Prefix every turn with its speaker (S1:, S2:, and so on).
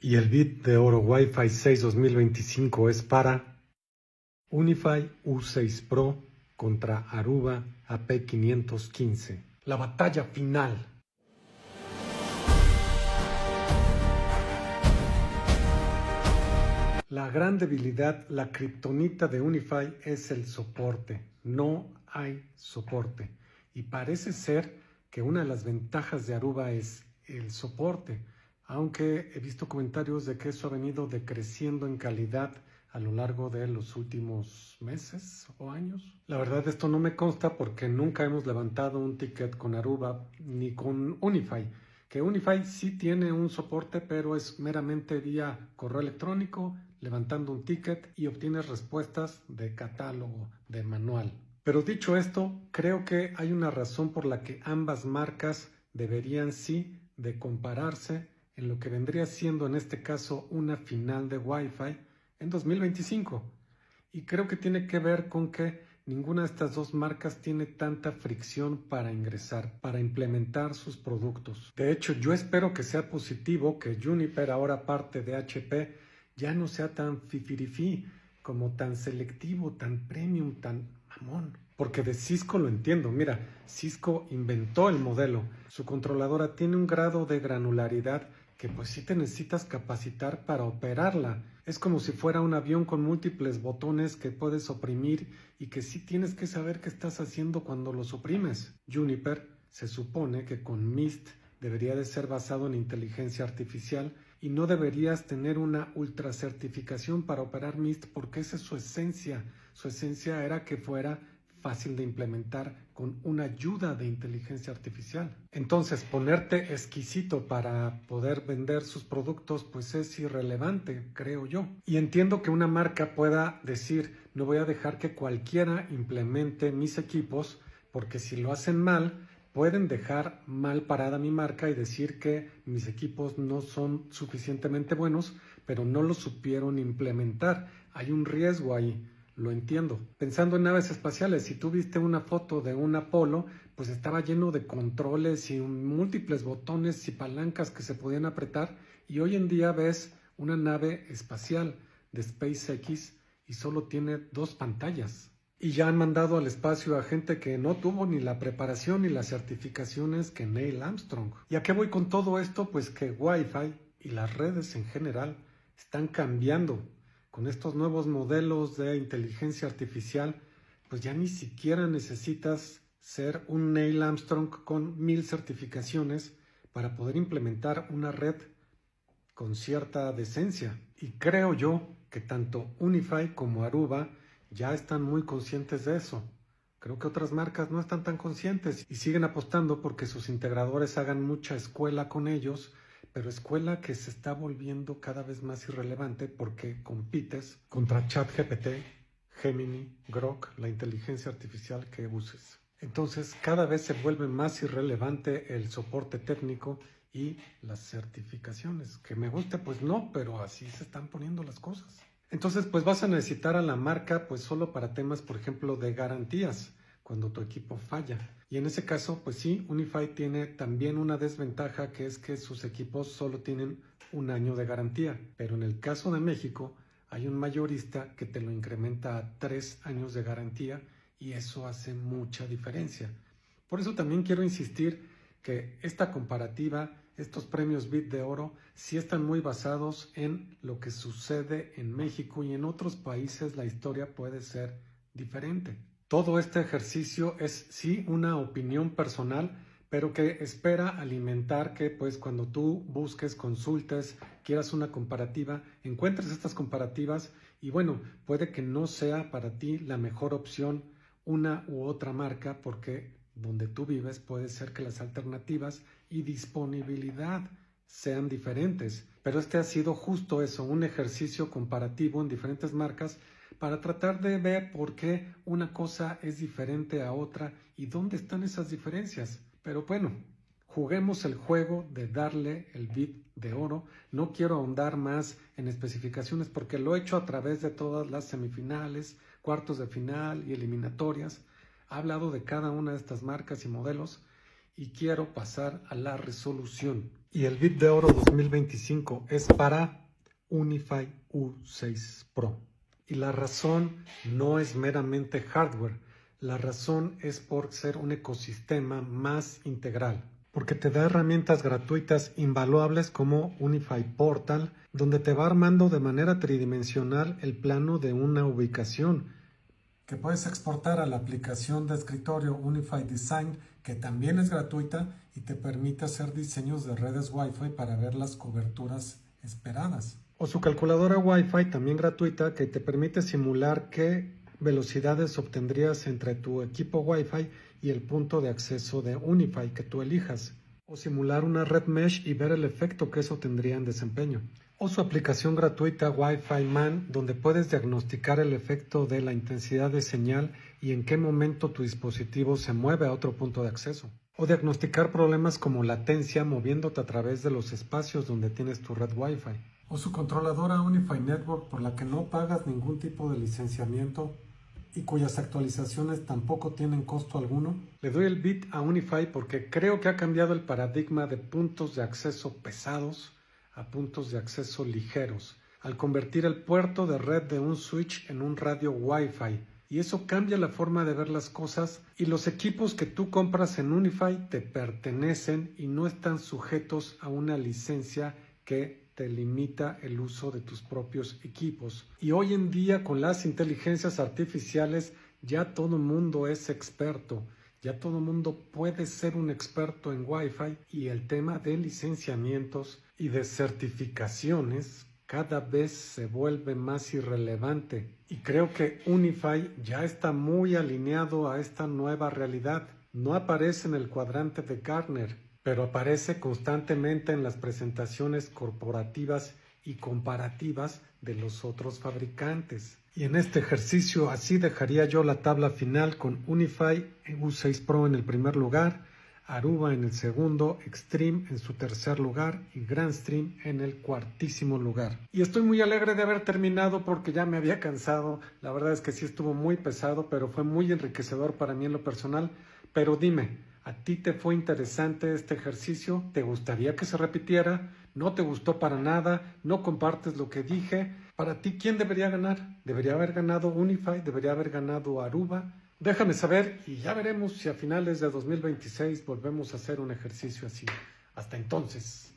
S1: Y el bit de oro Wi-Fi 6 2025 es para UniFi U6 Pro contra Aruba AP515. La batalla final. La gran debilidad, la kriptonita de UniFi es el soporte. No hay soporte. Y parece ser que una de las ventajas de Aruba es el soporte, aunque he visto comentarios de que eso ha venido decreciendo en calidad a lo largo de los últimos meses o años. La verdad esto no me consta porque nunca hemos levantado un ticket con Aruba ni con UniFi. Que UniFi sí tiene un soporte, pero es meramente vía correo electrónico, levantando un ticket y obtienes respuestas de catálogo, de manual. Pero dicho esto, creo que hay una razón por la que ambas marcas deberían sí de compararse en lo que vendría siendo en este caso una final de Wi-Fi en 2025. Y creo que tiene que ver con que ninguna de estas dos marcas tiene tanta fricción para ingresar, para implementar sus productos. De hecho, yo espero que sea positivo que Juniper, ahora parte de HP, ya no sea tan fifirifí, como tan selectivo, tan premium, tan mamón. Porque de Cisco lo entiendo. Mira, Cisco inventó el modelo. Su controladora tiene un grado de granularidad que pues sí te necesitas capacitar para operarla. Es como si fuera un avión con múltiples botones que puedes oprimir y que sí tienes que saber qué estás haciendo cuando los oprimes. Juniper se supone que con Mist debería de ser basado en inteligencia artificial y no deberías tener una ultra certificación para operar Mist porque esa es su esencia. Su esencia era que fuera fácil de implementar con una ayuda de inteligencia artificial. Entonces, ponerte exquisito para poder vender sus productos, pues es irrelevante, creo yo. Y entiendo que una marca pueda decir, no voy a dejar que cualquiera implemente mis equipos, porque si lo hacen mal, pueden dejar mal parada mi marca y decir que mis equipos no son suficientemente buenos, pero no lo supieron implementar. Hay un riesgo ahí. Lo entiendo. Pensando en naves espaciales, si tú viste una foto de un Apolo, pues estaba lleno de controles y múltiples botones y palancas que se podían apretar, y hoy en día ves una nave espacial de SpaceX y solo tiene 2 pantallas. Y ya han mandado al espacio a gente que no tuvo ni la preparación ni las certificaciones que Neil Armstrong. ¿Y a qué voy con todo esto? Pues que Wi-Fi y las redes en general están cambiando. Con estos nuevos modelos de inteligencia artificial, pues ya ni siquiera necesitas ser un Neil Armstrong con 1000 certificaciones para poder implementar una red con cierta decencia. Y creo yo que tanto UniFi como Aruba ya están muy conscientes de eso. Creo que otras marcas no están tan conscientes y siguen apostando porque sus integradores hagan mucha escuela con ellos, pero escuela que se está volviendo cada vez más irrelevante porque compites contra ChatGPT, Gemini, Grok, la inteligencia artificial que uses. Entonces cada vez se vuelve más irrelevante el soporte técnico y las certificaciones. Que me guste, pues no, pero así se están poniendo las cosas. Entonces, pues vas a necesitar a la marca pues solo para temas, por ejemplo, de garantías, cuando tu equipo falla. Y en ese caso, pues sí, UniFi tiene también una desventaja, que es que sus equipos solo tienen 1 año de garantía. Pero en el caso de México, hay un mayorista que te lo incrementa a 3 años de garantía y eso hace mucha diferencia. Por eso también quiero insistir que esta comparativa, estos premios BIT de oro, sí están muy basados en lo que sucede en México, y en otros países la historia puede ser diferente. Todo este ejercicio es sí una opinión personal, pero que espera alimentar que pues cuando tú busques, consultes, quieras una comparativa, encuentres estas comparativas y bueno, puede que no sea para ti la mejor opción una u otra marca, porque donde tú vives puede ser que las alternativas y disponibilidad sean diferentes. Pero este ha sido justo eso, un ejercicio comparativo en diferentes marcas para tratar de ver por qué una cosa es diferente a otra y dónde están esas diferencias. Pero bueno, juguemos el juego de darle el bit de oro. No quiero ahondar más en especificaciones porque lo he hecho a través de todas las semifinales, cuartos de final y eliminatorias. He hablado de cada una de estas marcas y modelos y quiero pasar a la resolución. Y el bit de oro 2025 es para Unify U6 Pro. Y la razón no es meramente hardware, la razón es por ser un ecosistema más integral. Porque te da herramientas gratuitas invaluables como Unify Portal, donde te va armando de manera tridimensional el plano de una ubicación, que puedes exportar a la aplicación de escritorio Unify Design, que también es gratuita y te permite hacer diseños de redes Wi-Fi para ver las coberturas esperadas. O su calculadora Wi-Fi, también gratuita, que te permite simular qué velocidades obtendrías entre tu equipo Wi-Fi y el punto de acceso de Unify que tú elijas. O simular una red mesh y ver el efecto que eso tendría en desempeño. O su aplicación gratuita Wi-Fi Man, donde puedes diagnosticar el efecto de la intensidad de señal y en qué momento tu dispositivo se mueve a otro punto de acceso. O diagnosticar problemas como latencia moviéndote a través de los espacios donde tienes tu red Wi-Fi. O su controladora Unify Network, por la que no pagas ningún tipo de licenciamiento y cuyas actualizaciones tampoco tienen costo alguno. Le doy el bit a Unify porque creo que ha cambiado el paradigma de puntos de acceso pesados a puntos de acceso ligeros, al convertir el puerto de red de un switch en un radio Wi-Fi. Y eso cambia la forma de ver las cosas, y los equipos que tú compras en Unify te pertenecen y no están sujetos a una licencia que te limita el uso de tus propios equipos. Y hoy en día con las inteligencias artificiales ya todo mundo es experto. Ya todo mundo puede ser un experto en Wi-Fi, y el tema de licenciamientos y de certificaciones cada vez se vuelve más irrelevante. Y creo que Unify ya está muy alineado a esta nueva realidad. No aparece en el cuadrante de Gartner, pero aparece constantemente en las presentaciones corporativas y comparativas de los otros fabricantes. Y en este ejercicio así dejaría yo la tabla final con Unify U6 Pro en el primer lugar, Aruba en el segundo, Extreme en su tercer lugar y Grandstream en el cuartísimo lugar. Y estoy muy alegre de haber terminado porque ya me había cansado. La verdad es que sí estuvo muy pesado, pero fue muy enriquecedor para mí en lo personal. Pero dime, ¿a ti te fue interesante este ejercicio? ¿Te gustaría que se repitiera? ¿No te gustó para nada? ¿No compartes lo que dije? Para ti, ¿quién debería ganar? ¿Debería haber ganado Unify? ¿Debería haber ganado Aruba? Déjame saber y ya veremos si a finales de 2026 volvemos a hacer un ejercicio así. Hasta entonces.